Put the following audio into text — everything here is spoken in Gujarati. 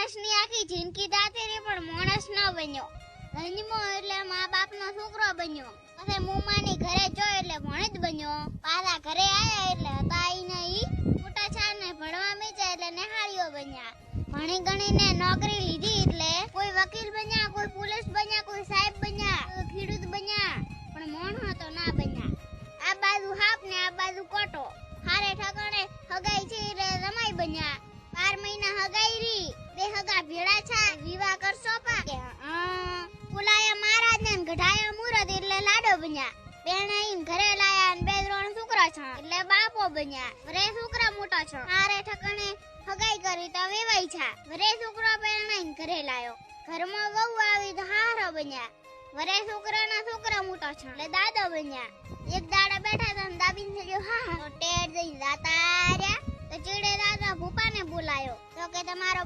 માણસની આખી જિંદગી દાતેરી પણ માણસ ન બન્યો. જન્મો એટલે મા બાપનો છોકરો બન્યો. પછી મુમાની ઘરે જો એટલે ભણ જ બન્યો. પાછા ઘરે આયા એટલે હતા ઈ મોટા છાને ભણવા મેચ્યા એટલે નેહાળીઓ બન્યા. ભણી ગણીને નોકરી લીધી એટલે કોઈ વકીલ બન્યા, કોઈ પોલીસ બન્યા, કોઈ સાહેબ બન્યા, કોઈ ખેડૂત બન્યા, પણ મોણો તો ના બન્યા. આ બાજુ હાપ ને આ બાજુ કોટો. હારે ઠકાણે હગાઈ છે એટલે રમાઈ બન્યા. 12 મહિના હગાઈ રી, બે હગા ભેળા છા, વિવાહ કરશો પા કે પુલાયા મહારાજ ને ગઢાયા મુરત એટલે લાડો બન્યા. બેણાઈ ઘરે લાયા ને 2-3 છોકરા છે એટલે બાપો બન્યા. વરે છોકરા મોટા છે, હારે ઠકાણે હગાઈ કરી તો વેવાઈ છા. વરે છોકરો બેણાઈ ઘરે લાયો, ઘરમાં વહુ આવી તો હારો બન્યા. વરે છોકરાના છોકરા મોટા છે એટલે દાદો બન્યા. એક દાડા બેઠા હતા ને દાબીને થયો હા તો ટેડ જઈને દાતા રહ્યા. તો ચીડે દાદા ભૂપાને બોલાયો તો કે તમારો